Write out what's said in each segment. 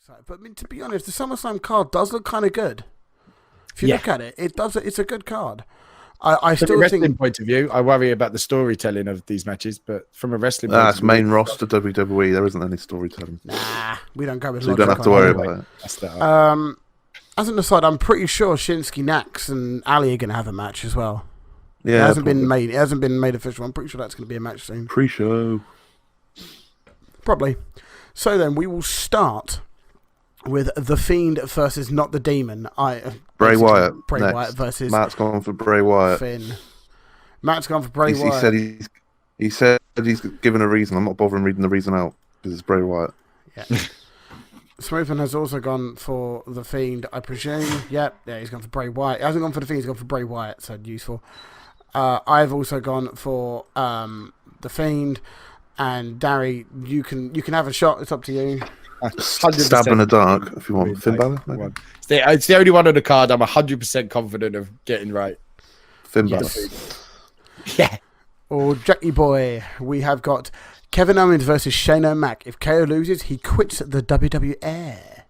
excited. But I mean, to be honest, the SummerSlam card does look kind of good. If you look at it, it does. It's a good card. I From still a wrestling think point of view, I worry about the storytelling of these matches, but from a wrestling point That's of view, main roster WWE. There isn't any storytelling. nah, we don't go with So you logic don't have to on worry it. about it. that's the As an aside, I'm pretty sure Shinsuke Nax and Ali are going to have a match as well. Yeah, It hasn't been made. It hasn't been made official. I'm pretty sure that's going to be a match soon. Pre-show. Probably. So then we will start with The Fiend versus Not the Demon. Bray Wyatt. Bray next. Wyatt versus Matt's gone for Bray Wyatt. Finn. Matt's gone for Bray He Wyatt. said he's given a reason. I'm not bothering reading the reason out because it's Bray Wyatt. Yeah. Smoothman has also gone for The Fiend, I presume. Yeah, he's gone for Bray Wyatt. He hasn't gone for The Fiend, he's gone for Bray Wyatt, so useful. I've also gone for The Fiend, and Darry, you can have a shot. It's up to you. 100%. Stab in the dark if you want. Finn Balor? Maybe? It's the only one on the card I'm 100% confident of getting right. Finn Balor. Yeah. Or Jackie Boy, we have got Kevin Owens versus Shane O'Mac. If KO loses, he quits the WWE.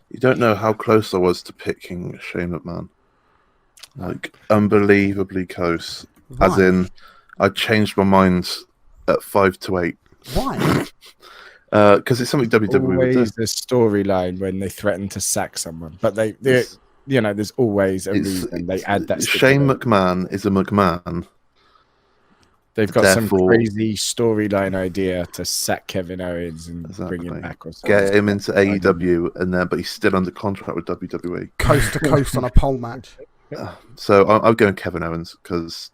You don't know how close I was to picking Shane McMahon. Like, unbelievably close. Why? As in, I changed my mind at 5 to 8. Why? Because it's something WWE would do. Always the storyline when they threaten to sack someone, but they you know, there's always a reason they add that. Shane McMahon is a McMahon. They've got some Therefore- crazy storyline idea to sack Kevin Owens and bring him back or something. Get him into AEW, but he's still under contract with WWE. Coast to coast on a pole match. So I'm going Kevin Owens because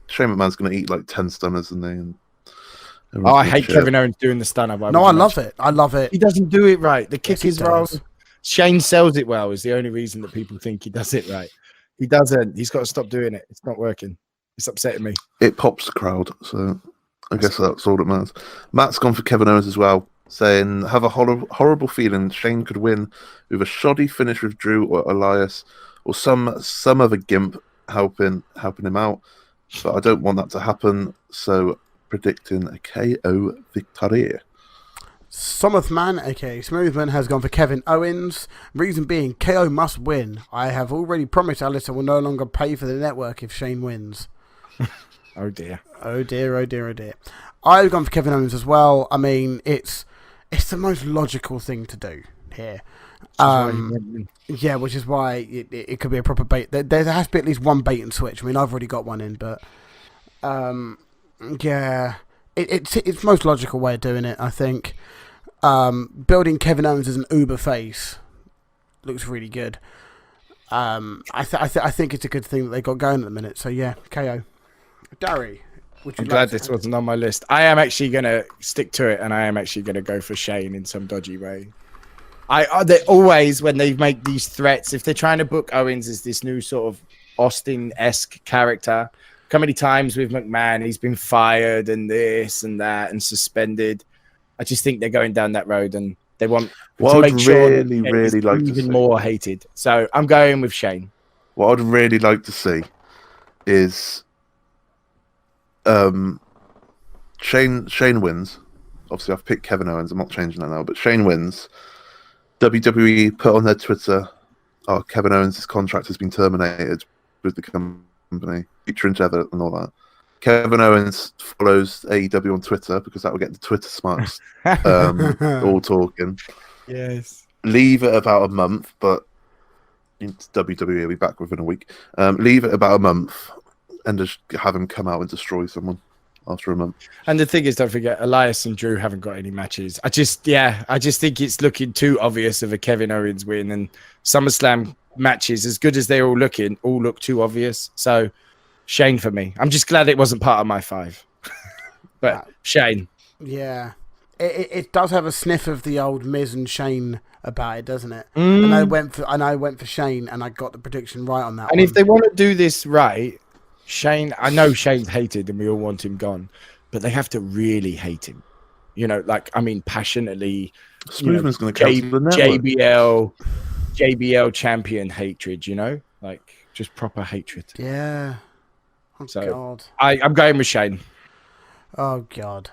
Shane McMahon's going to eat like 10 stunners, and then. Oh, I hate Kevin Owens doing the stunner. No, I love it. I love it. He doesn't do it right. The kick Yes, he is wrong. does. Shane sells it well. Is the only reason that people think he does it right. He doesn't. He's got to stop doing it. It's not working. It's upsetting me. It pops the crowd, so I guess that's all that matters. Matt's gone for Kevin Owens as well, saying, have a horrible feeling Shane could win with a shoddy finish with Drew or Elias, or some other gimp helping him out. But I don't want that to happen, so predicting a KO victory. Summerthman, aka Smoothman, has gone for Kevin Owens. Reason being, KO must win. I have already promised Alice I will no longer pay for the network if Shane wins. Oh dear. Oh dear, oh dear, oh dear. I've gone for Kevin Owens as well. I mean, it's the most logical thing to do here. Yeah, which is why it could be a proper bait. There has to be at least one bait and switch. I mean, I've already got one in, but yeah, it's most logical way of doing it, I think. Building Kevin Owens as an uber face looks really good. I think it's a good thing that they got going at the minute. So yeah, KO. Darry, I'm glad this wasn't on my list. I am actually going to stick to it, and I am actually going to go for Shane in some dodgy way. They always, when they make these threats, if they're trying to book Owens as this new sort of Austin-esque character, how many times with McMahon he's been fired and this and that and suspended. I just think they're going down that road, and they want to make sure really like to even see. more hated. So I'm going with Shane. What I'd really like to see is Shane wins. Obviously, I've picked Kevin Owens. I'm not changing that now, but Shane wins. WWE put on their Twitter, "Oh, Kevin Owens' contract has been terminated with the company, featuring Jether and all that." Kevin Owens follows AEW on Twitter because that will get the Twitter smarts all talking. Yes. Leave it about a month, but WWE will be back within a week. Leave it about a month and just have him come out and destroy someone after a month. And the thing is, don't forget, Elias and Drew haven't got any matches. I just think it's looking too obvious of a Kevin Owens win, and SummerSlam matches, as good as they're all looking, all look too obvious. So Shane for me. I'm just glad it wasn't part of my 5. But Shane. Yeah. It does have a sniff of the old Miz and Shane about it, doesn't it? And I went for Shane, and I got the prediction right on that. And if they want to do this right, Shane, I know Shane's hated and we all want him gone, but they have to really hate him. You know, like, I mean, passionately. Smoothman's going to cancel the network. JBL champion hatred, you know? Like, just proper hatred. Yeah. Oh, So, God. I'm going with Shane. Oh, God.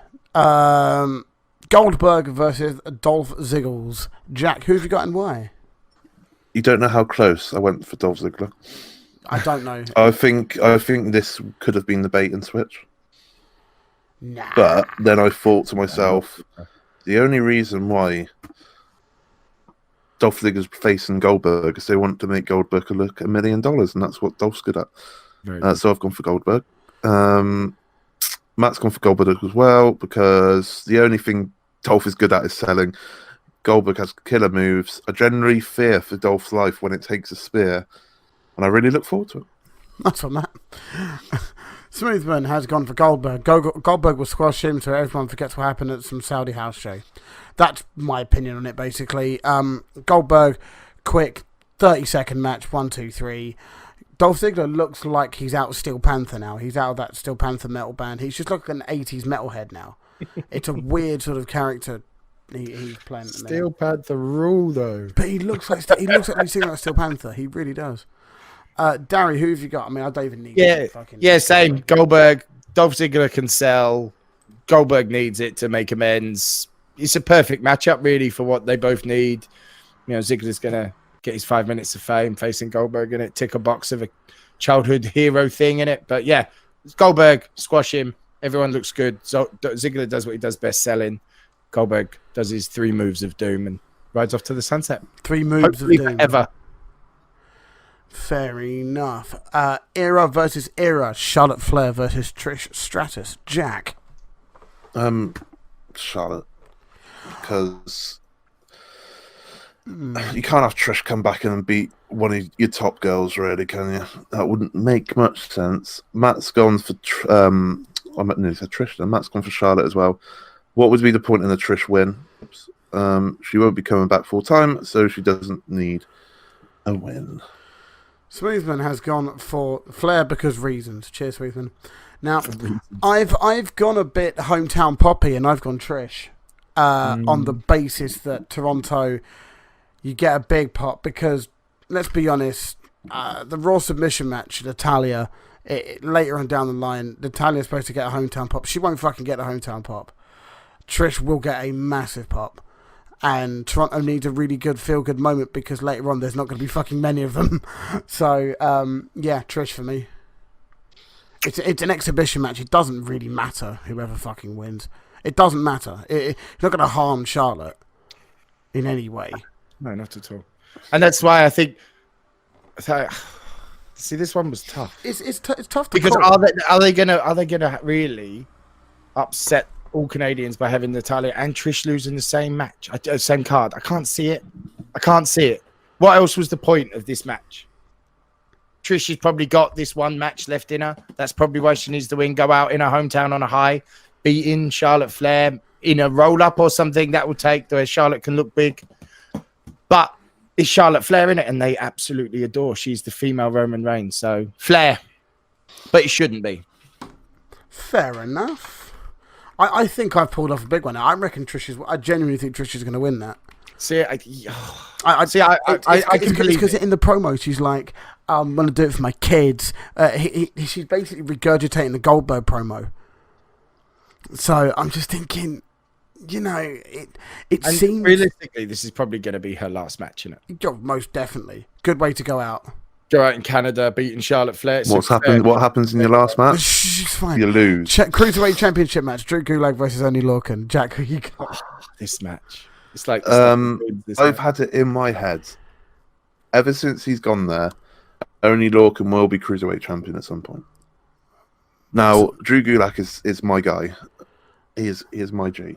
Goldberg versus Dolph Ziggles. Jack, who have you got and why? You don't know how close I went for Dolph Ziggler. I don't know. I think this could have been the bait and switch. Nah. But then I thought to myself, the only reason why Dolph Ziggler's facing Goldberg is they want to make Goldberg look $1 million, and that's what Dolph's good at. So I've gone for Goldberg. Matt's gone for Goldberg as well, because the only thing Dolph is good at is selling. Goldberg has killer moves. I generally fear for Dolph's life when it takes a spear, and I really look forward to it. That's on that. Smoothman has gone for Goldberg. Goldberg will squash him so everyone forgets what happened at some Saudi house show. That's my opinion on it, basically. Goldberg, quick, 30-second match, 1, 2, 3. Dolph Ziggler looks like he's out of Steel Panther now. He's out of that Steel Panther metal band. He's just like an 80s metalhead now. It's a weird sort of character he's playing. Steel Panther rule, though. But he looks like he's singing like Steel Panther. He really does. Darry, who have you got? I mean, I don't even need same. Goldberg. Dolph Ziggler can sell. Goldberg needs it to make amends. It's a perfect matchup, really, for what they both need. You know, Ziggler's going to get his 5 minutes of fame facing Goldberg in it, tick a box of a childhood hero thing in it. But yeah, Goldberg, squash him. Everyone looks good. So Ziggler does what he does best, selling. Goldberg does his 3 moves of doom and rides off to the sunset. 3 moves Hopefully of doom. Forever. Fair enough. Era versus Era. Charlotte Flair versus Trish Stratus. Jack. Charlotte. Because you can't have Trish come back in and beat one of your top girls, really, can you? That wouldn't make much sense. Matt's gone for Trish, then Matt's gone for Charlotte as well. What would be the point in a Trish win? She won't be coming back full time, so she doesn't need a win. Smoothman has gone for Flair because reasons. Cheers, Smoothman. Now, I've gone a bit hometown poppy, and I've gone Trish on the basis that Toronto, you get a big pop because, let's be honest, the Raw submission match, Natalya, later on down the line, Natalya's supposed to get a hometown pop. She won't fucking get a hometown pop. Trish will get a massive pop. And Toronto needs a really good feel-good moment because later on there's not going to be fucking many of them. So, yeah, Trish for me. It's an exhibition match. It doesn't really matter whoever fucking wins. It doesn't matter. It's not going to harm Charlotte in any way. No, not at all. And that's why I think... See, this one was tough. It's tough to because call. are they gonna really upset all Canadians by having Natalya and Trish losing the same match, same card? I can't see it. What else was the point of this match? Trish has probably got this one match left in her. That's probably why she needs to win. Go out in her hometown on a high, beating Charlotte Flair in a roll-up or something that will take where Charlotte can look big. But it's Charlotte Flair in it, and they absolutely adore. She's the female Roman Reigns, so Flair. But it shouldn't be. Fair enough. I think I've pulled off a big one. I genuinely think Trish is going to win that. See, I can believe because it. in the promo she's like, I'm going to do it for my kids. She's basically regurgitating the Goldberg promo. So I'm just thinking, you know, it seems realistically this is probably going to be her last match, isn't it? Most definitely. Good way to go out. Go out in Canada, beating Charlotte Flair. What happens in your last match? She's fine. You lose. Cruiserweight Championship match. Drew Gulak versus Oney Lorcan. Jack, who you got? This match. It's like I've had it in my head ever since he's gone there. Oney Lorcan will be Cruiserweight Champion at some point. Now, Drew Gulak is my guy. He is my G.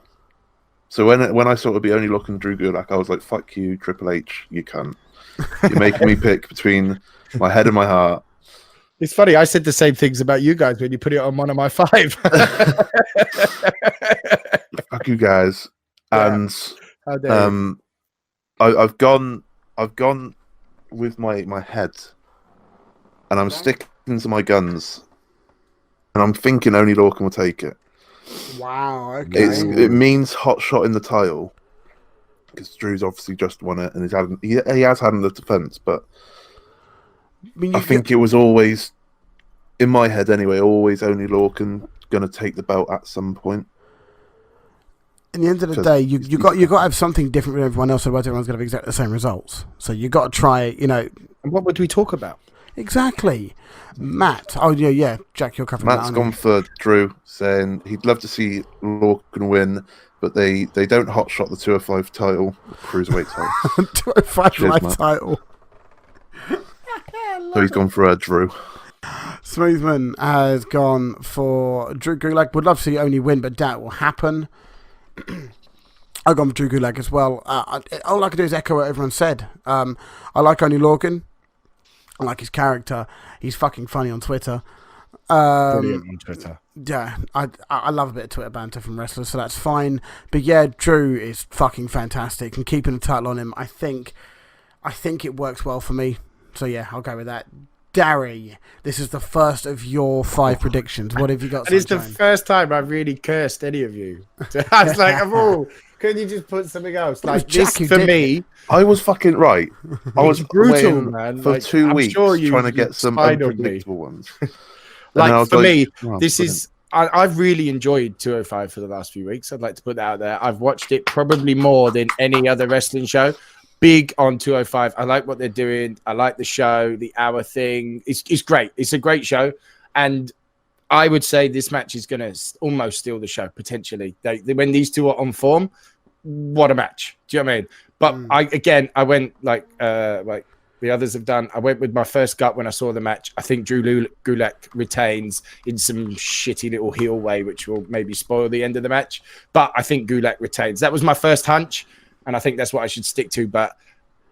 So when I saw it would be Oney Lorcan, Drew Gulak, I was like, "Fuck you, Triple H, you cunt! You're making me pick between my head and my heart." It's funny. I said the same things about you guys when you put it on one of my 5. Fuck you guys. Yeah. And How dare you? I've gone with my head, and I'm sticking to my guns, and I'm thinking Oney Lorcan will take it. Wow. Okay. It means hot shot in the title because Drew's obviously just won it, and he has had the defense, but I think it was always in my head anyway. Always Oney Lorcan going to take the belt at some point. In the end of the day, you got to have something different with everyone else, otherwise everyone's going to have exactly the same results. So you got to try, And what would we talk about? Exactly. Matt. Oh, yeah. Jack, you're covering Matt's that. gone for Drew, saying he'd love to see Lorcan win, but they don't hotshot the 205 title, cruiserweight title. 205 Cheers, life Matt. title. So he's gone for Drew. Smoothman has gone for Drew Gulak. Would love to see only win, but doubt it will happen. I've gone for Drew Gulak as well. All I can do is echo what everyone said. I like Only Lorcan. I like his character. He's fucking funny on Twitter. Brilliant on Twitter. Yeah, I love a bit of Twitter banter from wrestlers, so that's fine. But yeah, Drew is fucking fantastic, and keeping the title on him, I think it works well for me. So yeah, I'll go with that. Darry, this is the first of your 5 predictions. What have you got? And it's the first time I've really cursed any of you. I was like, couldn't you just put something else? Like this for me. I was fucking right. I was brutal, waiting man. for Like, 2 I'm weeks sure trying to get some spied on me. unpredictable ones. Like for me, oh, this brilliant. is I've really enjoyed 205 for the last few weeks. I'd like to put that out there. I've watched it probably more than any other wrestling show. Big on 205. I like what they're doing. I like the show, the hour thing. It's great. It's a great show. And I would say this match is going to almost steal the show, potentially. When these two are on form, what a match. Do you know what I mean? But I went like the others have done. I went with my first gut when I saw the match. I think Drew Gulak retains in some shitty little heel way, which will maybe spoil the end of the match. But I think Gulak retains. That was my first hunch. And I think that's what I should stick to. But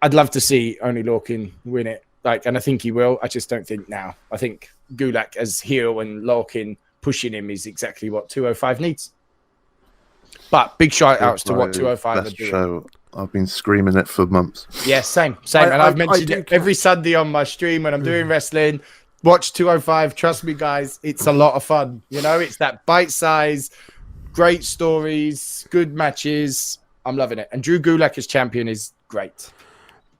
I'd love to see Only Lorcan win it. And I think he will. I just don't think now. I think Gulak as heel and Lorcan pushing him is exactly what 205 needs. But big shout outs to what 205 are doing. Show. I've been screaming it for months. Yeah, same. And I've mentioned it every Sunday on my stream when I'm doing wrestling. Watch 205. Trust me, guys. It's a lot of fun. It's that bite size, great stories, good matches. I'm loving it. And Drew Gulak as champion is great.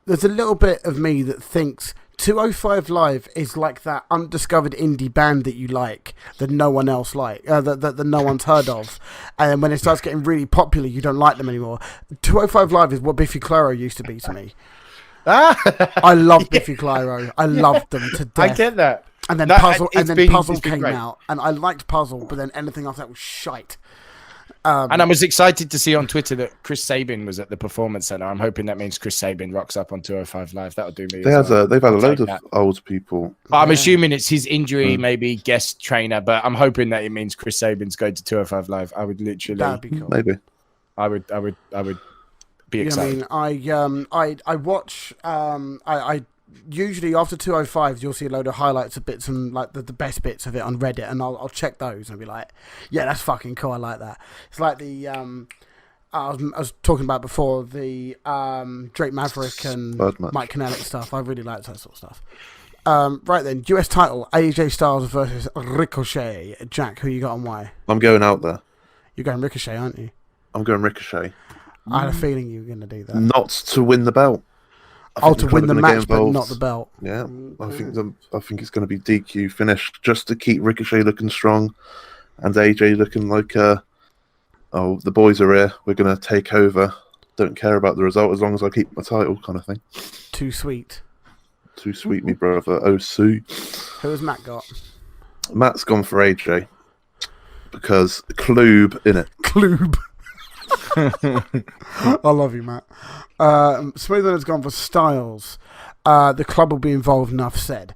There's a little bit of me that thinks 205 Live is like that undiscovered indie band that you like, that no one else that no one's heard of. And when it starts getting really popular, you don't like them anymore. 205 Live is what Biffy Clyro used to be to me. I love Biffy Clyro. I loved them to death. I get that. And then Puzzle came out, and I liked Puzzle, but then anything after that was shite. And I was excited to see on Twitter that Chris Sabin was at the Performance Center. I'm hoping that means Chris Sabin rocks up on 205 Live. That'll do me. They've had a load of old people. I'm assuming it's his injury, maybe guest trainer, but I'm hoping that it means Chris Sabin's going to 205 Live. I would literally. That'd be cool. Maybe. I would be excited. I watch. I usually after 205 you'll see a load of highlights of bits and like the best bits of it on Reddit, and I'll check those and be like, yeah, that's fucking cool. I like that. It's like the I was talking about before, the Drake Maverick and Mike Kanellick stuff. I really like that sort of stuff. Right then, US title, AJ Styles versus Ricochet. Jack, who you got and why? I'm going out there. You're going Ricochet, aren't you? I'm going Ricochet. I had a feeling you were going to do that. Not to win the belt. To win the match, but not the belt. Yeah, I think it's going to be DQ finish just to keep Ricochet looking strong, and AJ looking like, the boys are here. We're going to take over. Don't care about the result as long as I keep my title, kind of thing. Too sweet. Too sweet, me brother. Oh, Sue. Who has Matt got? Matt's gone for AJ because Klube in it. Klube. I love you, Matt. Smoother has gone for Styles. The club will be involved, enough said.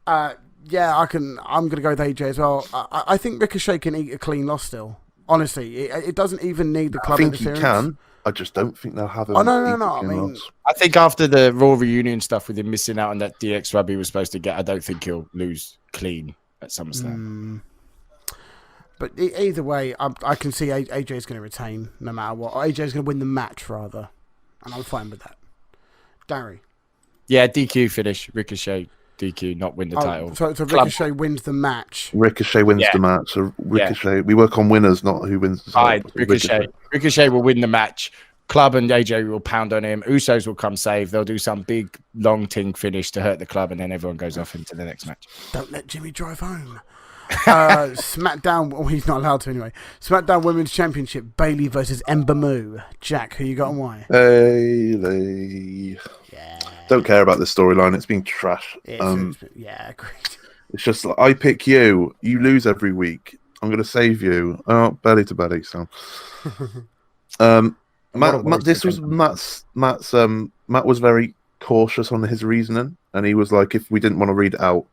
I'm going to go with AJ as well. I think Ricochet can eat a clean loss still. Honestly, it doesn't even need the club interference. I think he can. I just don't think they'll have him. Oh, no. I think after the Raw reunion stuff with him missing out on that DX rub he was supposed to get, I don't think he'll lose clean at SummerSlam. But either way, I can see AJ's going to retain no matter what. AJ's going to win the match, rather. And I'm fine with that. Darry. Yeah, DQ finish. Ricochet, DQ, not win the title. So Ricochet wins the match. Ricochet wins the match. So Ricochet, we work on winners, not who wins the title. Ricochet will win the match. Club and AJ will pound on him. Usos will come save. They'll do some big, long ting finish to hurt the club, and then everyone goes off into the next match. Don't let Jimmy drive home. SmackDown. Well, he's not allowed to anyway. SmackDown Women's Championship: Bayley versus Ember Moon. Jack, who you got and why? Bayley. Yeah. Don't care about this storyline. It's been trash. Yeah, agreed. It's just like, I pick you. You lose every week. I'm going to save you. Oh, belly to belly. So, Matt was very cautious on his reasoning, and he was like, if we didn't want to read it out,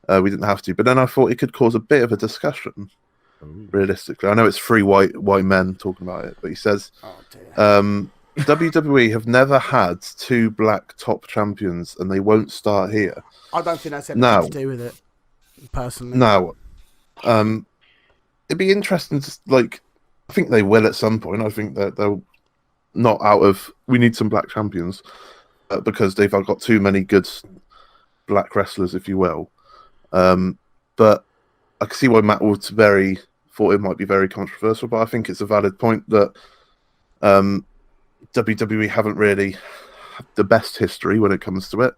we didn't have to. But then I thought it could cause a bit of a discussion. Ooh. Realistically, I know it's three white men talking about it, but he says, WWE have never had two black top champions, and they won't start here. I don't think that's anything to do with it, personally. No. It'd be interesting to, like, I think they will at some point. I think that they'll not out of, we need some black champions, because they've got too many good black wrestlers, if you will. But I can see why Matt Woods thought it might be very controversial, but I think it's a valid point that WWE haven't really had the best history when it comes to it.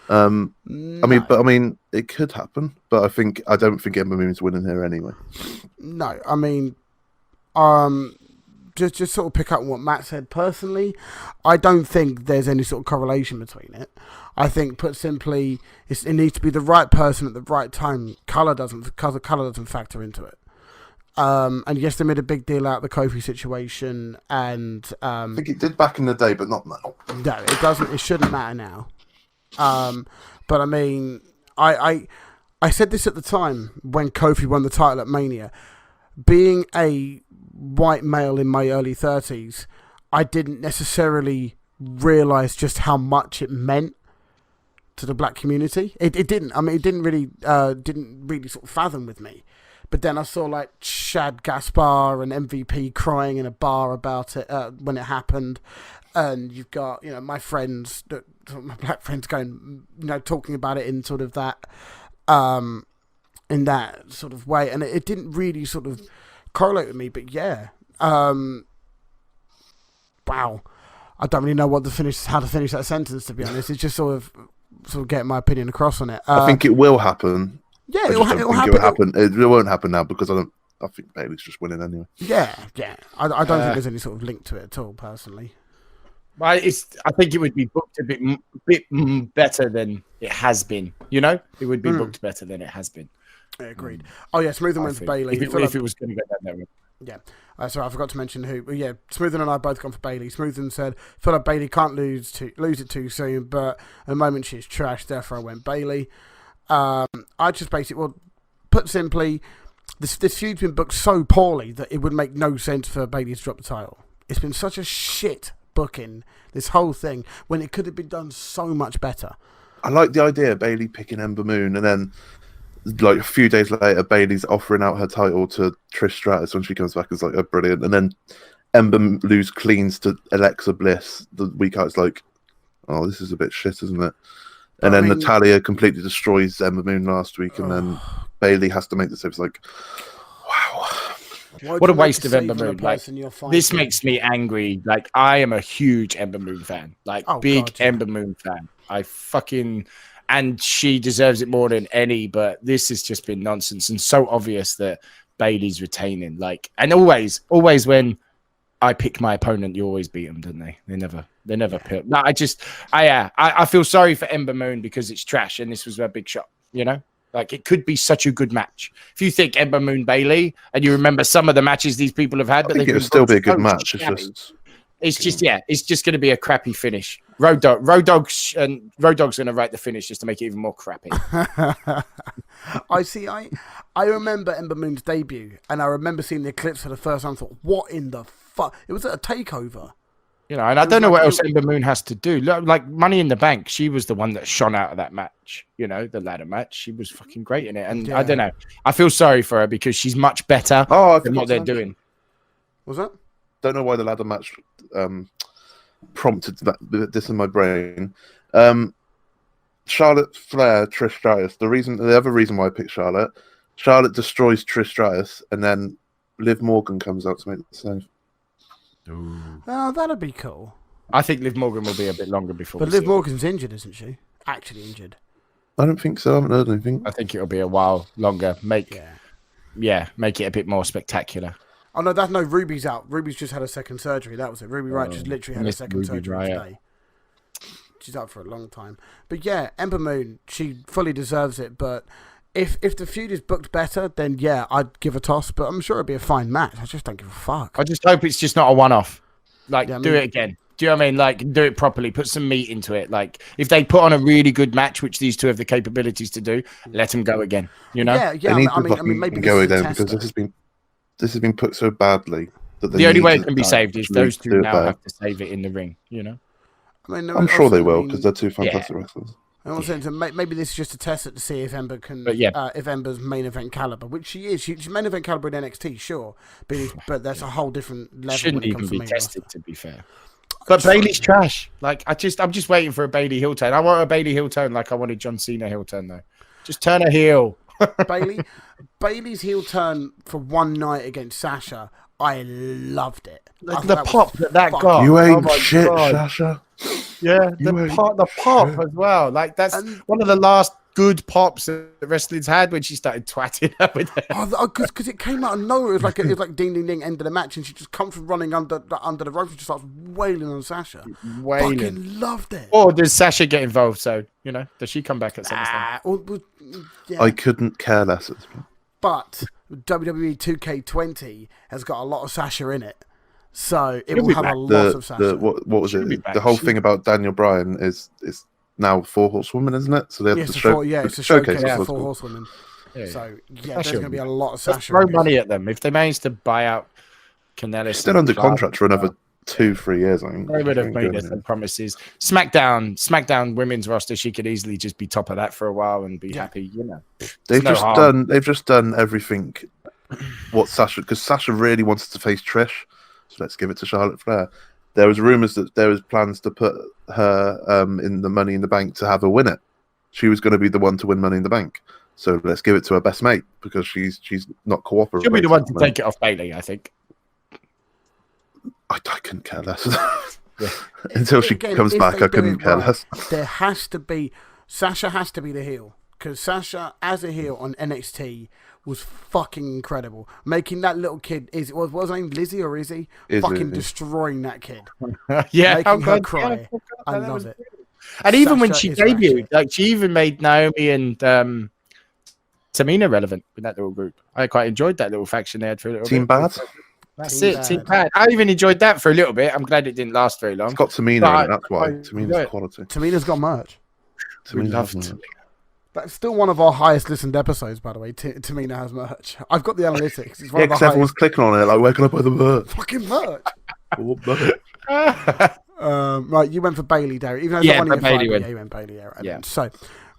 No. I mean, it could happen, but I don't think Ember Moon's winning here anyway. No, I mean, just sort of pick up on what Matt said. Personally, I don't think there's any sort of correlation between it. I think, put simply, it needs to be the right person at the right time. Color doesn't factor into it. And yes, they made a big deal out of the Kofi situation, and I think it did back in the day, but not now. No, it doesn't. It shouldn't matter now. But I mean, I said this at the time when Kofi won the title at Mania. Being a white male in my early 30s, I didn't necessarily realise just how much it meant to the black community. It didn't. I mean, it didn't really sort of fathom with me. But then I saw like Shad Gaspar and MVP crying in a bar about it when it happened, and you've got my friends, my black friends, going talking about it in sort of that in that sort of way, and it didn't really sort of correlate with me. But yeah, wow, I don't really know how to finish that sentence, to be honest. It's just sort of getting my opinion across on it. I think it will happen. Yeah, it'll happen. It won't happen now because I think Bayley's just winning anyway. Yeah. I don't think there's any sort of link to it at all, personally. Well, I think it would be booked a bit better than it has been. It would be booked better than it has been. I agreed. Oh yeah, Smoothen went for Bayley. If it was going to go that way. Yeah. Sorry, I forgot to mention who. But yeah, Smoothen and I both gone for Bayley. Smoothen said, "Feel like Bayley can't lose it too soon, but at the moment she's trash. Therefore, I went Bayley." I just basically, put simply, this feud's been booked so poorly that it would make no sense for Bayley to drop the title. It's been such a shit booking, this whole thing, when it could have been done so much better. I like the idea of Bayley picking Ember Moon, and then like a few days later, Bayley's offering out her title to Trish Stratus when she comes back. It's like, oh, brilliant. And then Ember lose cleans to Alexa Bliss the week out. It's like, oh, this is a bit shit, isn't it? And then Natalya completely destroys Ember Moon last week, and then Bayley has to make the save. It's like, wow. What a waste of Ember Moon. Like, this makes me angry. Like, I am a huge Ember Moon fan. Like, Ember Moon fan. And she deserves it more than any, but this has just been nonsense and so obvious that Bayley's retaining. Like, and always when I pick my opponent, you always beat them, don't they? They never pick. No, I feel sorry for Ember Moon because it's trash, and this was a big shot. Like, it could be such a good match. If you think Ember Moon Bayley, and you remember some of the matches these people have had, I think it would still be a good match. It's just going to be a crappy finish. Road Dog's going to write the finish just to make it even more crappy. I remember Ember Moon's debut, and I remember seeing the clips for the first time. I thought, what in the fuck? It was at a takeover. And I don't know what else Ember Moon has to do. Like Money in the Bank, she was the one that shone out of that match. The ladder match. She was fucking great in it. And I don't know. I feel sorry for her because she's much better than what they're doing. Was that? Don't know why the ladder match prompted this in my brain. Charlotte Flair, Trish Stratus. The other reason why I picked Charlotte destroys Trish Stratus, and then Liv Morgan comes out to make the save. Oh, that'd be cool. I think Liv Morgan will be a bit longer before. But Liv Morgan's injured, isn't she? Actually injured. I don't think so. I haven't heard anything. I think it'll be a while longer. make it a bit more spectacular. Oh no, that's no. Ruby's out. Ruby's just had a second surgery. That was it. Ruby Wright just literally had a second Ruby surgery Riot. today. She's out for a long time. But yeah, Ember Moon, she fully deserves it. But if the feud is booked better, then yeah, I'd give a toss. But I'm sure it'd be a fine match. I just don't give a fuck. I just hope it's just not a one-off. Like, Yeah, I do mean- it again. Do you know what I mean? Like, do it properly. Put some meat into it. Like, if they put on a really good match, which these two have the capabilities to do, let them go again. You know? Yeah, They need to I mean, fucking maybe go this is a again, because tester. this has been put so badly that The only way it to can be saved is those do two it now better. have to save it in the ring. You know? I mean, I'm sure also, they will, I mean, because they're two fantastic wrestlers. I'm also saying maybe this is just a test it to see if Ember can, But yeah. if Ember's main event caliber, which she is. She's main event caliber in NXT, sure, but that's a whole different level. Shouldn't when it even comes to be main tested, roster. to be fair. But Bailey's trash. Like, I'm just waiting for a Bailey heel turn. I want a Bailey heel turn like I wanted John Cena heel turn, though. Just turn her heel. Bailey's heel turn for one night against Sasha, I loved it. I thought The that was pop that fucking- got. You Oh ain't my shit, God. Sasha. Yeah, You the ain't pop shit. as well. Like, that's And- one of the last good pops that wrestling's had when she started twatting her with it. Oh, because it came out of nowhere. It was like ding ding ding, end of the match, and she just comes from running under the rope and just starts wailing on Sasha. Wailing. Fucking loved it. Or does Sasha get involved? So, you know, does she come back at SummerSlam? Yeah. I couldn't care less at this point. But WWE 2K20 has got a lot of Sasha in it, so it She'll will be have back. a lot of Sasha. What was She'll be it? back. The whole She- thing about Daniel Bryan is now 4 Horsewomen, isn't it? So they have Yeah, the it's a show, four, yeah, the it's a showcase that's for what it's four called. horsewomen. Yeah. So yeah, Sasha there's going to will be a be- lot of Let's Sasha. throw in this. money at them. If they manage to buy out Canellis, She's still under contract for another 2-3 years, I think. They would have Ain't made doing us it. some promises. SmackDown women's roster, she could easily just be top of that for a while and be happy, you know. They've no just harm. done everything what Sasha, because Sasha really wanted to face Trish, so let's give it to Charlotte Flair. There was rumors that there was plans to put her in the Money in the Bank to have her win it. She was going to be the one to win Money in the Bank, so let's give it to her best mate because she's not cooperating. She'll be the one to take it off Bailey, I think. I couldn't care less. Until she Again, comes if back, they I do couldn't it care right, less. There has to be Sasha has to be the heel because Sasha as a heel on NXT was fucking incredible. Making that little kid what was her name, Lizzie or Izzy? Izzy, Fucking yeah. destroying that kid. Yeah, Making her God, cry. yeah, God, I that love was it. brilliant. And even when Sasha she is debuted, ratchet. like she even made Naomi and Tamina relevant with that little group. I quite enjoyed that little faction they had for a little Team bit. Bad. That's Team it, Team Bad. Bad. I even enjoyed that for a little bit. I'm glad it didn't last very long. It's got Tamina But in it, that's why. I Tamina's enjoy it. quality. Tamina's got merch. We Tamina loved has it. merch. That's still one of our highest listened episodes, by the way. Tamina has merch. I've got the analytics. It's one Yeah, of the because everyone's highest clicking on it, like, where can I buy the merch? fucking merch. What merch? Right, you went for Bailey, Derek. Even though Yeah, it's not but Bailey Bailey went. yeah, you went Bailey. Yeah, right. Yeah. So,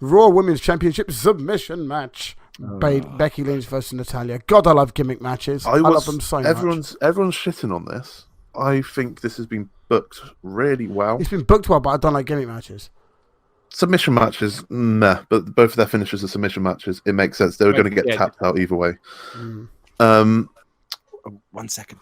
Raw Women's Championship submission match. Oh. Becky Lynch versus Natalia. God, I love gimmick matches. I love them so much. everyone's shitting on this. I think this has been booked really well. It's been booked well, but I don't like gimmick matches. Submission matches, meh, but both of their finishes are submission matches. It makes sense. They were going to get Yeah. tapped out either way. Mm. 1 second.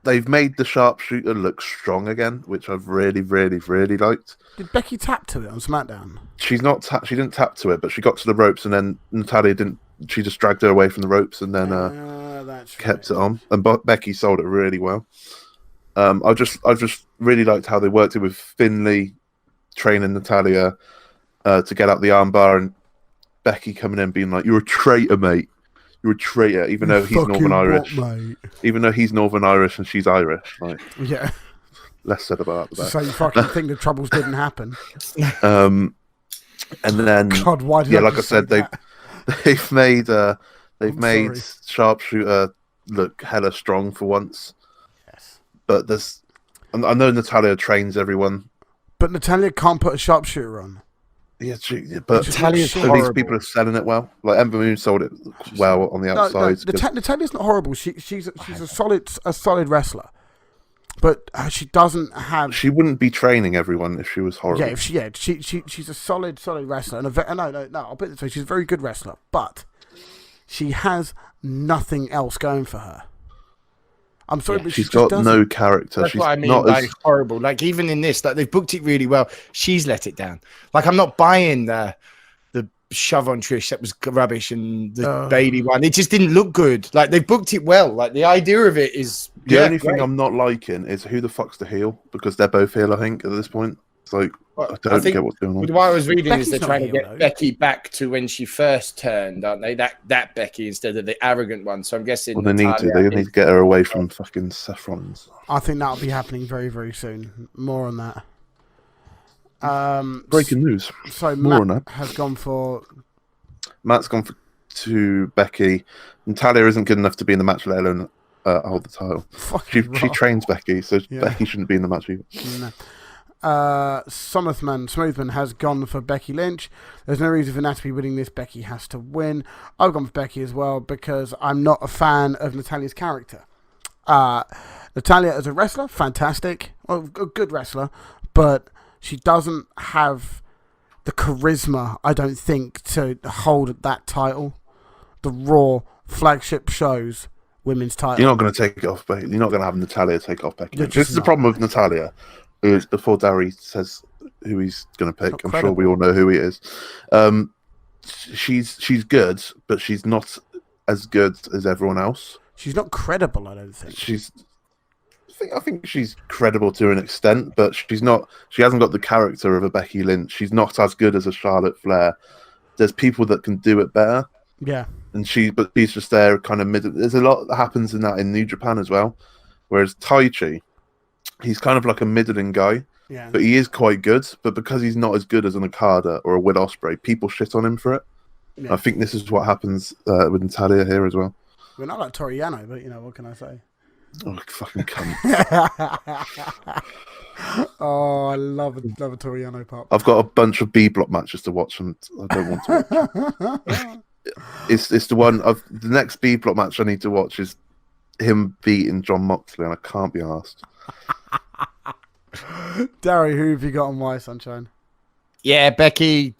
They've made the sharpshooter look strong again, which I've really, really, really liked. Did Becky tap to it on SmackDown? She's not she didn't tap to it, but she got to the ropes, and then Natalia didn't. She just dragged her away from the ropes, and then That's kept right. it on. And Becky sold it really well. I just really liked how they worked it with Finlay training Natalia to get out the armbar, and Becky coming in being like, "You're a traitor, mate. You're a traitor," even though he's Fucking Northern Irish. what, mate? Even though he's Northern Irish and she's Irish. Like, Yeah. less said about that. So you fucking think the troubles didn't happen? And then God, why did yeah, I like I just say said, that? they've made I'm made sorry. sharpshooter look hella strong for once. Yes. But I know Natalia trains everyone. But Natalia can't put a sharpshooter on. Yeah, but Natalia's at least people are selling it well. Like Ember Moon sold it well on the outside. Natalia's not horrible. She's a solid wrestler, but she doesn't have. She wouldn't be training everyone if she was horrible. Yeah, she's a solid wrestler, and no, I'll put it this way: she's a very good wrestler, but she has nothing else going for her. I'm sorry, but she's she got just doesn't. no character. That's She's what I mean not by as horrible. Like even in this, like they've booked it really well. She's let it down. Like I'm not buying the shove on Trish that was rubbish, and the Bailey one, it just didn't look good. Like, they booked it well. Like, the idea of it is the only thing I'm not liking is who the fuck's the heel, because they're both heel, I think, at this point. It's like, I don't get what's going on. What I was reading is they're Becky's trying to not heel, get though. Becky back to when she first turned, aren't they? That Becky instead of the arrogant one. So I'm guessing Well, they need to get her away from fucking Seth Rollins. I think that'll be happening very, very soon. More on that. Breaking news. So More on Matt that. has gone for... Matt's gone to Becky. Natalia isn't good enough to be in the match, let alone hold the title. She trains Becky, so Becky shouldn't be in the match either. No. Smoothman has gone for Becky Lynch. There's no reason for Nat to be winning this. Becky has to win. I've gone for Becky as well because I'm not a fan of Natalia's character. Natalia as a wrestler, fantastic. Well, a good wrestler, but she doesn't have the charisma, I don't think, to hold that title. The Raw flagship shows women's title. You're not going to take it off Becky. You're not going to have Natalia take off Becky. You're This is the not. problem with Natalia. Is before Darry says who he's going to pick, I'm sure we all know who he is. She's good, but she's not as good as everyone else. She's not credible, I don't think. I think she's credible to an extent, but she's not. She hasn't got the character of a Becky Lynch. She's not as good as a Charlotte Flair. There's people that can do it better. Yeah. But she's just there, kind of mid. There's a lot that happens in that in New Japan as well. Whereas Taichi, he's kind of like a middling guy, but he is quite good. But because he's not as good as an Okada or a Will Ospreay, people shit on him for it. Yeah. I think this is what happens with Natalia here as well. We're not like Toriano, but what can I say? Oh, fucking cunt. Oh, I love a Toriano pop. I've got a bunch of B block matches to watch, and I don't want to watch. It's the one of the next B block match I need to watch is him beating John Moxley, and I can't be asked. Darry, who have you got on why, Sunshine? Yeah, Becky,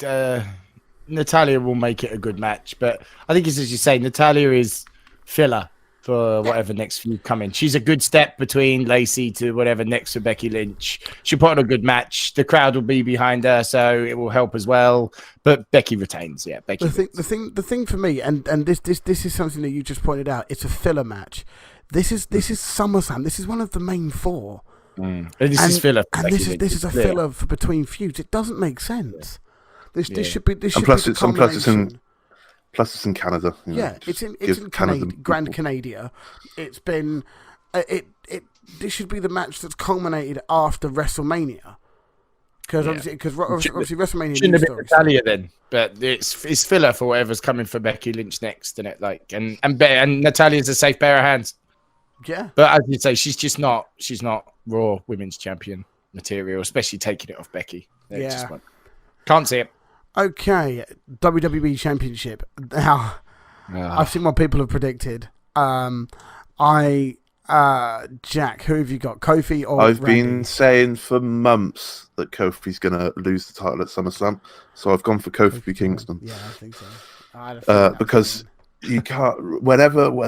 Natalia will make it a good match, but I think it's as you say, Natalia is filler for whatever next few coming. She's a good step between Lacey to whatever next for Becky Lynch. She'll put on a good match. The crowd will be behind her, so it will help as well. But Becky retains. Yeah, Becky. The thing for me, and this is something that you just pointed out. It's a filler match. This is SummerSlam. This is one of the main four. And this is filler. And this is a filler for between feuds. It doesn't make sense. This should be. This should plus be it's in Canada. It's in Canada, Grand Canadia. It's been this should be the match that's culminated after WrestleMania. Because obviously WrestleMania shouldn't have been Natalia then, but it's filler for whatever's coming for Becky Lynch next, and and Natalia's a safe pair of hands. Yeah, but as you say, she's not Raw Women's Champion material, especially taking it off Becky. Can't see it. Okay, WWE Championship. Now, I've seen what people have predicted. Jack, who have you got? Kofi or I've Randy? been saying for months that Kofi's going to lose the title at SummerSlam, so I've gone for Kofi Kingston. Yeah, I think so. Because you can't.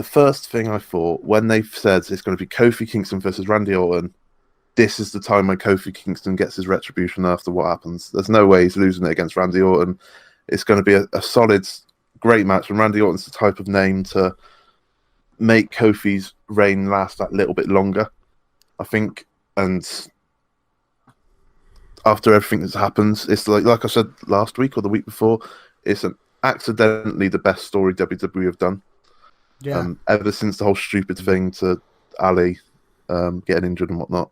First thing I thought when they said it's going to be Kofi Kingston versus Randy Orton, this is the time when Kofi Kingston gets his retribution after what happens. There's no way he's losing it against Randy Orton. It's going to be a solid, great match, and Randy Orton's the type of name to make Kofi's reign last that little bit longer, I think. And after everything that's happened, it's like I said last week or the week before, it's accidentally the best story WWE have done. Yeah. Ever since the whole stupid thing to Ali getting injured and whatnot.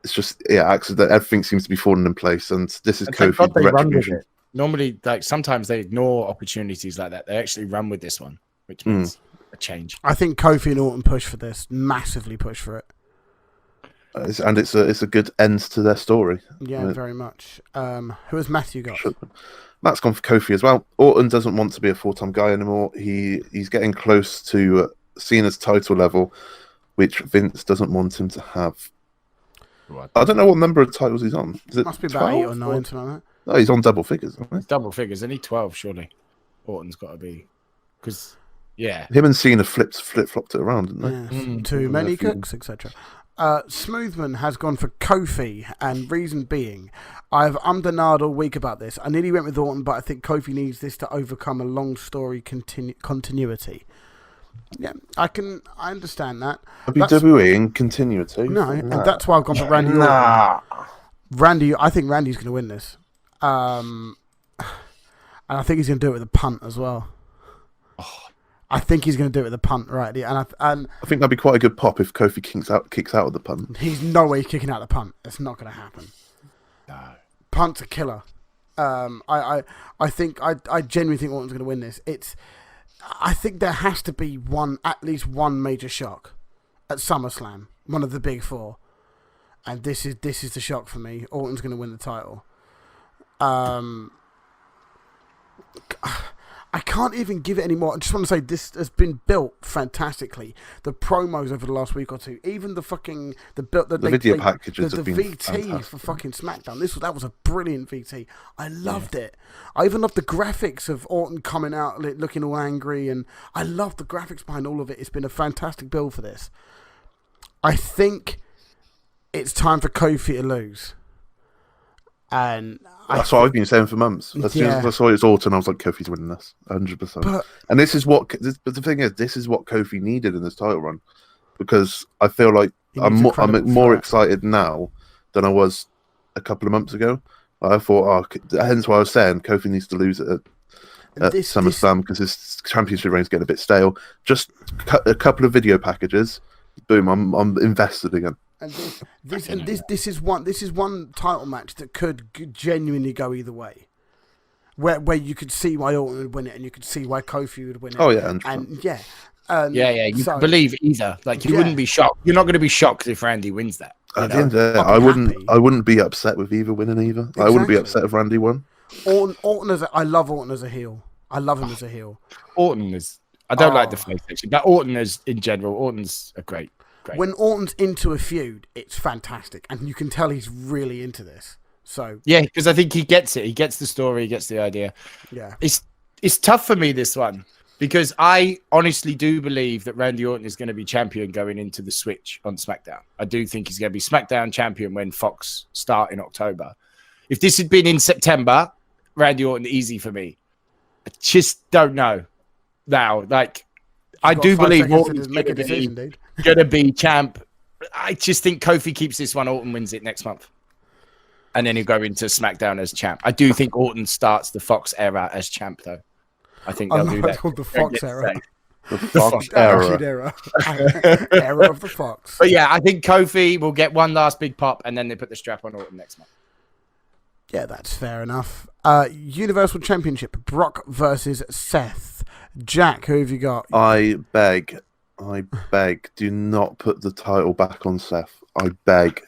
It's just accident. Everything seems to be falling in place, and this is Kofi's retribution. Normally, sometimes they ignore opportunities like that. They actually run with this one, which means a change. I think Kofi and Orton push for this, massively push for it. And it's a good end to their story. Yeah, very much. Who has Matthew got? Matt's gone for Kofi as well. Orton doesn't want to be a full-time guy anymore. He's getting close to Cena's title level, which Vince doesn't want him to have. I don't know what number of titles he's on. Is it must be about 8 or 9, something like that. No, he's on double figures. Double figures. Any 12, surely. Orton's got to be, because him and Cena flip-flopped it around, didn't they? Too many cooks, etc. Smoothman has gone for Kofi, and reason being, I've undernarred all week about this. I nearly went with Orton, but I think Kofi needs this to overcome a long story continuity. Yeah, I understand that. WWE in continuity. No, and that's why I've gone for Randy Orton. I think Randy's going to win this. And I think he's going to do it with a punt as well. I think he's going to do it with a punt, right? And I think that'd be quite a good pop if Kofi kicks out of the punt. He's no way kicking out the punt. It's not going to happen. No. Punt's a killer. I genuinely think Orton's going to win this. I think there has to be at least one major shock at SummerSlam, one of the big four, and this is the shock for me. Orton's going to win the title. I can't even give it any more. I just want to say this has been built fantastically. The promos over the last week or two, even the video packages, the have been VT fantastic. for fucking SmackDown. That was a brilliant VT. I loved it. I even loved the graphics of Orton coming out looking all angry, and I loved the graphics behind all of it. It's been a fantastic build for this. I think it's time for Kofi to lose. And that's what I've been saying for months. As soon as I saw it's Orton, I was like, Kofi's winning this, 100%. And this is what. But the thing is, this is what Kofi needed in this title run, because I feel like I'm more excited now than I was a couple of months ago. I thought, hence why I was saying Kofi needs to lose it at SummerSlam, because his championship reign's getting a bit stale. Just a couple of video packages, boom, I'm invested again. And this is one title match that could genuinely go either way, where you could see why Orton would win it, and you could see why Kofi would win it. Oh yeah, and you believe either. Like you wouldn't be shocked. You're not going to be shocked if Randy wins that. At the end of the day, I wouldn't be upset with either winning either. Exactly. I wouldn't be upset if Randy won. I love Orton as a heel. I love him as a heel. Orton is. I don't like the face section, but Orton is in general. Orton's a great. When Orton's into a feud, it's fantastic, and you can tell he's really into this. So yeah, because I think he gets it. He gets the story. He gets the idea. Yeah, it's tough for me, this one, because I honestly do believe that Randy Orton is going to be champion going into the switch on SmackDown. I do think he's going to be SmackDown champion when Fox start in October. If this had been in September, Randy Orton easy for me. I just don't know now. Like, I do believe Orton's going to be champ. I just think Kofi keeps this one. Orton wins it next month. And then he'll go into SmackDown as champ. I do think Orton starts the Fox era as champ, though. I think they'll do that. It's called the Fox era. The Fox era. Era of the Fox. But yeah, I think Kofi will get one last big pop, and then they put the strap on Orton next month. Yeah, that's fair enough. Universal Championship, Brock versus Seth. Jack, who have you got? I beg, do not put the title back on Seth. I beg.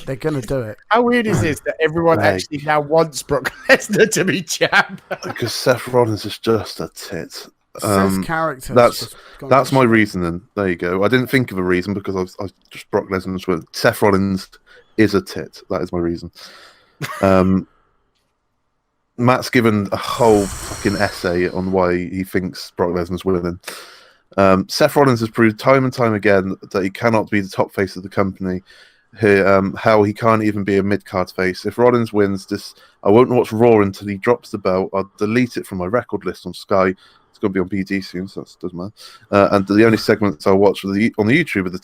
They're going to do it. How weird is this that everyone actually now wants Brock Lesnar to be champ? Because Seth Rollins is just a tit. Seth's character. That's my reasoning. There you go. I didn't think of a reason because I was just Brock Lesnar's with Seth Rollins is a tit. That is my reason. Matt's given a whole fucking essay on why he thinks Brock Lesnar's winning. Seth Rollins has proved time and time again that he cannot be the top face of the company. How he can't even be a mid-card face. If Rollins wins this, I won't watch Raw until he drops the belt. I'll delete it from my record list on Sky. It's going to be on BD soon, so that doesn't matter. And the only segments I'll watch on the YouTube are the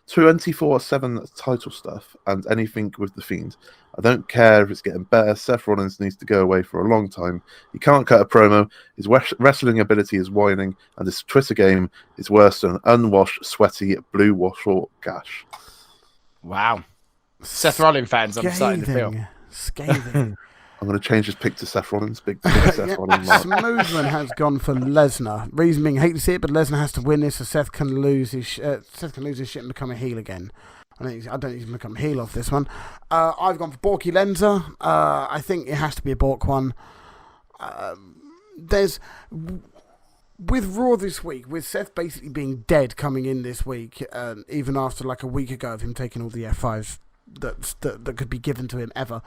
24/7 title stuff and anything with The Fiend. I don't care if it's getting better. Seth Rollins needs to go away for a long time. He can't cut a promo. His wrestling ability is whining, and his Twitter game is worse than an unwashed, sweaty, blue wash or gash. Wow. Seth Rollins fans, I'm starting to feel. Scathing. I'm going to change his pick to Seth Rollins. Big Seth Rollins. Smoothman has gone for Lesnar. Reason being, hate to see it, but Lesnar has to win this, so Seth can lose his shit and become a heel again. I don't even become a heel off this one. I've gone for Borky Lenzer. I think it has to be a Bork one. With Raw this week, with Seth basically being dead coming in this week, even after like a week ago of him taking all the F5s that could be given to him ever.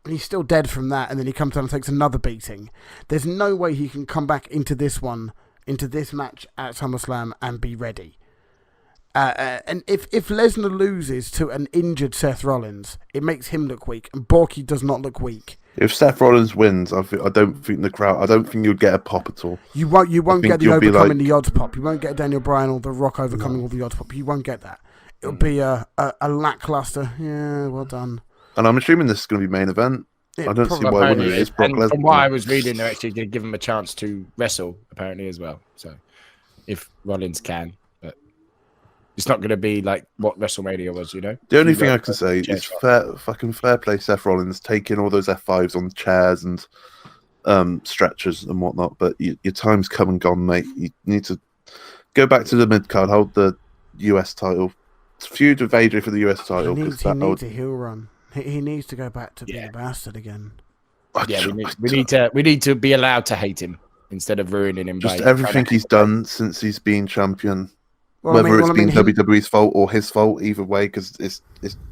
He's still dead from that, and then he comes down and takes another beating. There's no way he can come back into this match at SummerSlam and be ready. And if Lesnar loses to an injured Seth Rollins, it makes him look weak, and Borky does not look weak. If Seth Rollins wins, I don't think the crowd. I don't think you'd get a pop at all. You won't get the you'll be overcoming like- the odds pop. You won't get Daniel Bryan or The Rock overcoming all the odds pop. You won't get that. It'll be a lackluster. Yeah, well done. And I'm assuming this is going to be main event. It I don't see probably why wouldn't it? It's Brock And Lesnar. from what I was reading, they're actually going to give him a chance to wrestle, apparently, as well. So, if Rollins can, but it's not going to be like what WrestleMania was, you know? The only You thing got I can say chair is shot. fucking fair play Seth Rollins taking all those F5s on chairs and stretchers and whatnot, but your time's come and gone, mate. You need to go back to the mid card, hold the US title, feud with AJ for the US title. He 'Cause needs a heel run. He needs to go back to being a bastard again. Yeah, we need to be allowed to hate him instead of ruining him. Just by everything trying to- he's done since he's been champion. Well, Whether it's been he- WWE's fault or his fault, either way, because it's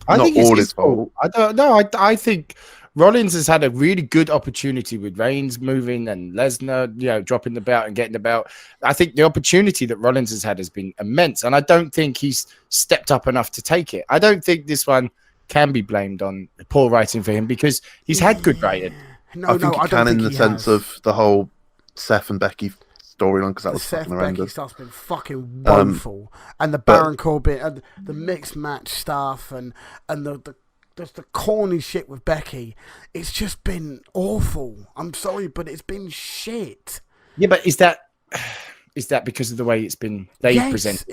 I not think it's all his fault. I don't know. I think Rollins has had a really good opportunity with Reigns moving and Lesnar, dropping the belt and getting the belt. I think the opportunity that Rollins has had has been immense, and I don't think he's stepped up enough to take it. I don't think this one can be blamed on poor writing for him because he's had good writing. I think he can in the sense of the whole Seth and Becky storyline, because that the was Seth fucking Becky horrendous. stuff's been fucking woeful, and the Baron Corbin and the mixed match stuff, and the just the corny shit with Becky. It's just been awful. I'm sorry, but it's been shit. Yeah, but is that because of the way it's been presented?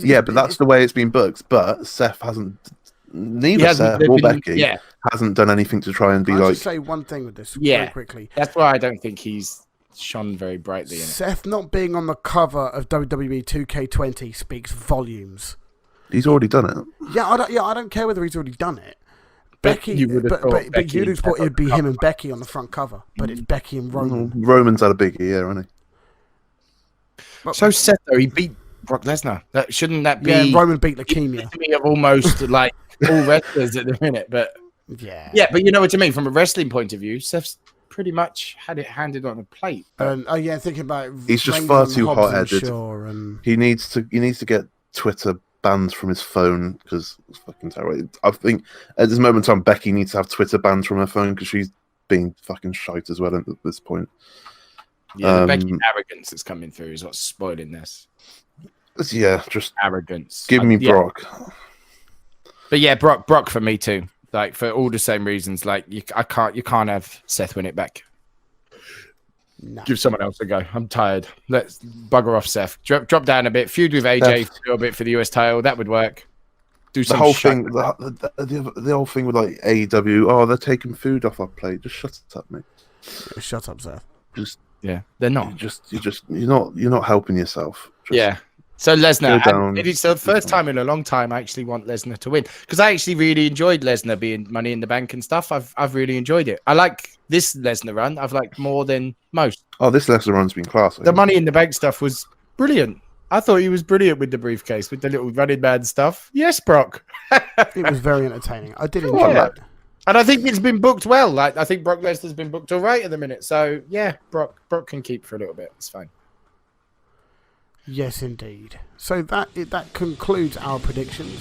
Yeah, but that's the way it's been booked. But Seth hasn't. Neither Seth or Becky hasn't done anything to try and be I'll just say one thing with this very quickly. That's why I don't think he's shone very brightly in it. Seth not being on the cover of WWE 2K20 speaks volumes. He's already done it. Yeah, I don't care whether he's already done it. But Becky, you would have thought but Becky you'd have thought had it'd be the him and Becky on the front cover, but it's Becky and Roman. Roman's had a big year, hasn't he? So Seth, though, he beat Brock Lesnar. Shouldn't that be? Yeah, Roman beat leukemia. To me, of almost like all wrestlers at the minute, but Yeah, but you know what I mean. From a wrestling point of view, Seth's pretty much had it handed on a plate. Thinking about He's just Reigns far and too Hobbs and hot-headed. Shaw and He needs to get Twitter banned from his phone because it's fucking terrible. I think at this moment in time, Becky needs to have Twitter banned from her phone because she's being fucking shite as well at this point. Yeah, the Becky arrogance that's coming through is what's spoiling this. Yeah, just Arrogance. give me Yeah. Brock. But yeah, Brock for me too. Like for all the same reasons. Like you can't have Seth win it back. no. Give someone else a go. I'm tired. Let's bugger off Seth. Drop down a bit. Feud with AJ for a little bit for the US title. That would work. Do The some whole shit. thing, the whole thing with like AEW. Oh, they're taking food off our plate. Just shut it up, mate. Shut up, Seth. Just Yeah, they're not. you're not helping yourself. Just, Yeah. So Lesnar, Go down. it's the first time in a long time I actually want Lesnar to win because I actually really enjoyed Lesnar being Money in the Bank and stuff. I've really enjoyed it. I like this Lesnar run. I've liked more than most. Oh, this Lesnar run's been class. I The think. Money in the Bank stuff was brilliant. I thought he was brilliant with the briefcase, with the little running man stuff. Yes, Brock. It was very entertaining. I did enjoy Yeah. it. And I think it's been booked well. Like I think Brock Lesnar's been booked all right at the minute. So yeah, Brock can keep for a little bit. It's fine. Yes, indeed. So that concludes our predictions.